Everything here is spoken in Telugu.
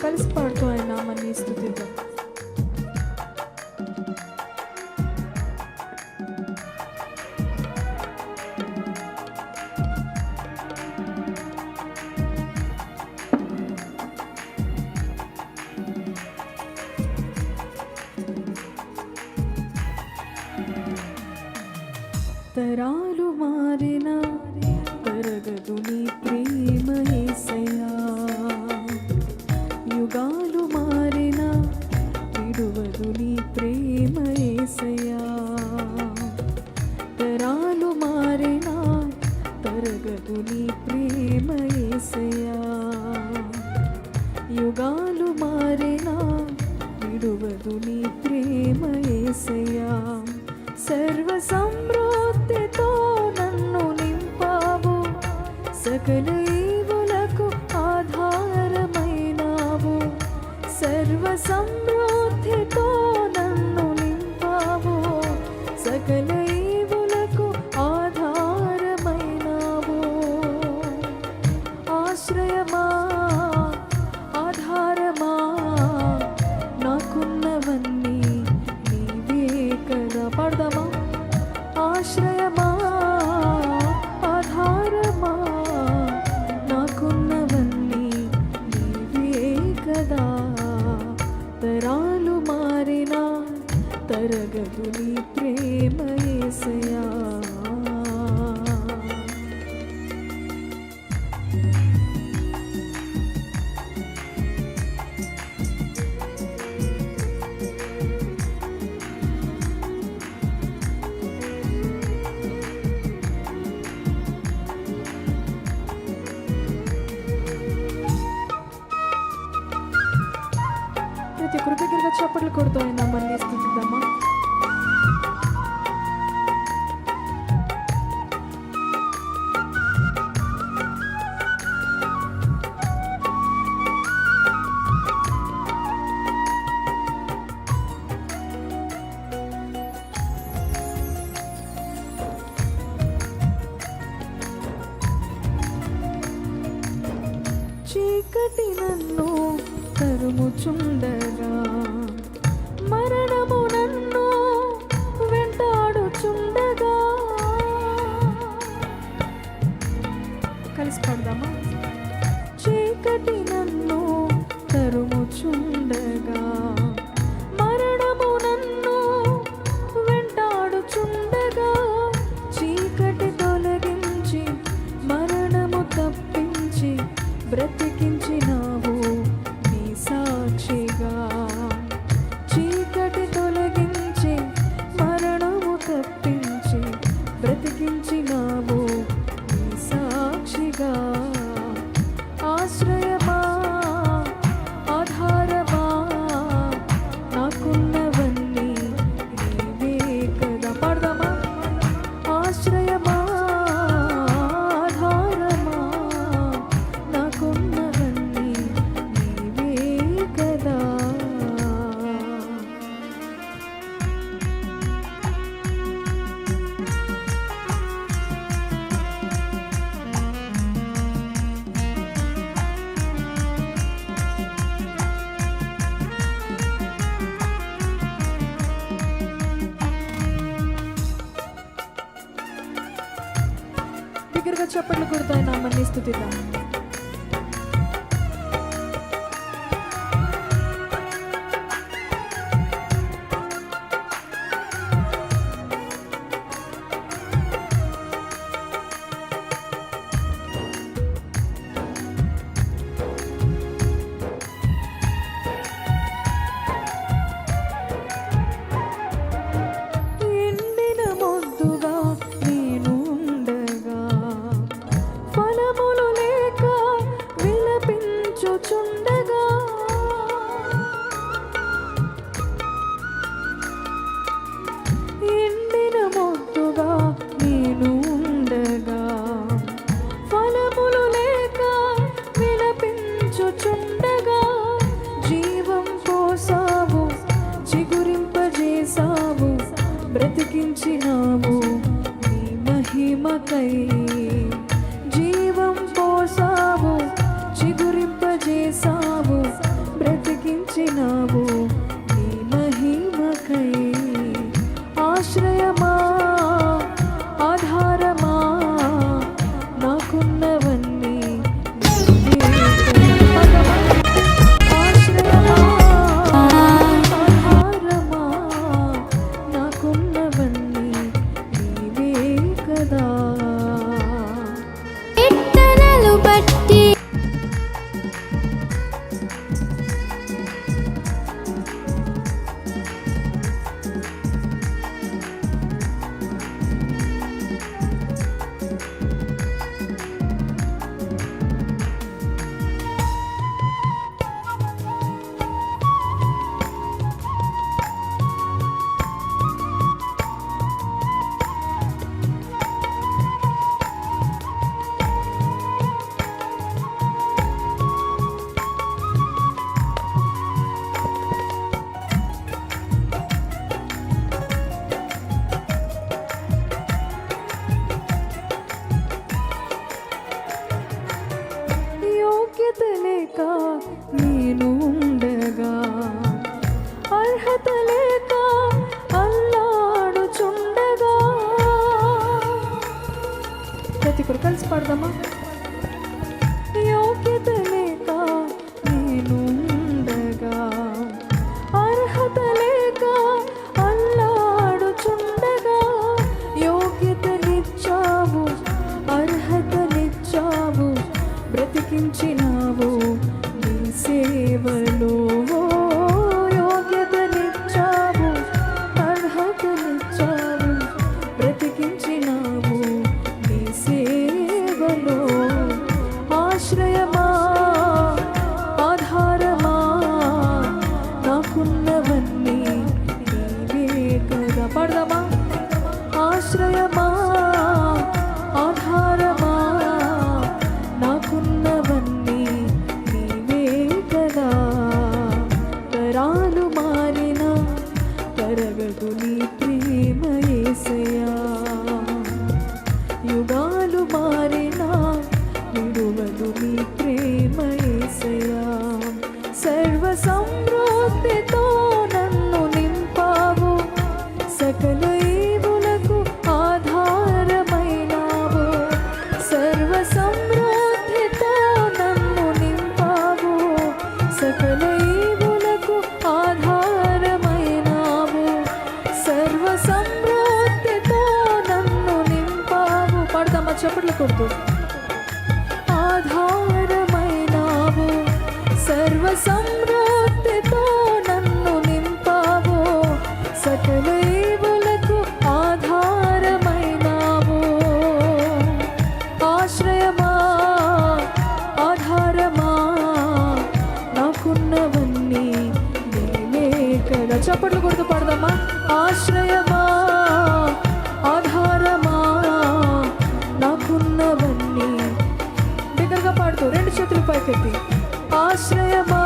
కలిసి పాడుతూ ఆయన నామాన్ని స్తుతిద్దాం. తరాలు మారిన తరగదు నీ ప్రేమ యేసయ్యా, యుగాలు మారిన విడువదు నీ ప్రేమ యేసయ్యా. తరాలు మారిన తరగదు నీ ప్రేమ యేసయ్యా, యుగాలు మారిన విడువదు నీ ప్రేమ యేసయ్యా. సర్వ సమృద్ధితో నన్ను నింపావు, సకల ఈవులకు ఆధారమైనావు. సర్వ సమృద్ధితో నన్ను నింపావు, సకల ఈవులకు ఆధారమైనావు. ఆశ్రయమా ఆధారమా నాకున్నవన్నీ నీవే కదా. పాడదామా? ఆశ్రయమా ఆధారమా నాకున్నవన్నీ నీవే కదా. తరాలు మారినా తరగదు నీ ప్రేమ యేసయ్యా. ప్రతి ఒక్కరి దగ్గరగా చప్పట్లు కొడుతూ ఆయన నామాన్ని స్తుతిద్దామా? చీకటి నన్ను తరుముచుండగా, మరణము నన్ను వెంటాడుచుండగా. కలిసి పడదామా? చీకటి నన్ను తరుముచుండగా, మరణము నన్ను వెంటాడుచుండగా. చీకటి తొలగించి మరణము తప్పించి బ్రతికించినావు నీ సాక్షిగా. చీకటి తొలగించి మరణము తప్పించి బ్రతికించినావు నీ సాక్షిగా. ఆశ్రయమా ఆధారమా నాకున్నవన్నీ నీవే కదా. పాడదామా? ఆశ్రయమా ఆధారమా నాకున్నవన్నీ నీవే కదా. దగ్గరగా చప్పట్లు కొడుతూ ఆయన నామాన్ని స్తుతిద్దాం. ఎండిన మొద్దుగా నేను ఉండగా, ఫలములు లేక విలపించుచుండగా. ఎండిన మొద్దుగా నేను ఉండగా, ఫలములు లేక విలపించుచుండగా. జీవం పోసావు, చిగురింపజేసావు, బ్రతికించినావు నీ మహిమకై. జీవం పోసావు, చిగురింపజేసావు, నేను ఉండగా, అర్హత లేక అల్లాడుచుండగా. ప్రతి ఒక్కరు కలిసి పాడదామా? యోగ్యత లేక నేను ఉండగా, అర్హత లేక అల్లాడుచుండగా, యోగ్యతనిచ్చావు, అర్హతనిచ్చావు, బ్రతికించినావు నీ సేవలో. యోగ్యతనిచ్చావు, అర్హతనిచ్చావు, బ్రతికించినావు నీ సేవలో. ఆశ్రయమా, ఆధారమా, నాకున్నవన్నీ నీవే కదా. పాడదామా? ఆశ్రయమా, ఆధారమా, నాకున్నవన్నీ నీవే కదా. తరాలు మారినా తరగదు నీ ప్రేమ యేసయ్యా, యుగాలు మారినా విడువదు నీ ప్రేమ యేసయ్యా. సర్వ సమృద్ధితో నన్ను నింపావు, సకల ఈవులకు ఆధారమైనావు. సర్వ సమృద్ధితో నన్ను నింపావు, సకల ఈవులకు ఆధారమైనావు. సర్వ సమృద్ధితో నన్ను నింపావు. పాడదామా? చప్పట్లు కొడుతూ. ఆధారమైనావు, సర్వ సమృద్ధితో నన్ను నింపావు, సకల ఈవులకు ఆధారమైనావు. ఆశ్రయమా, ఆధారమా, నాకున్నవన్నీ నీవే కదా. చప్పట్లు కొడుతూ పాడదామా? ఆశ్రయమా, ఆధారమా, నాకున్నవన్నీ. దగ్గరగా పాడుతూ రెండు చేతులు పైకెత్తి. ఆశ్రయమా,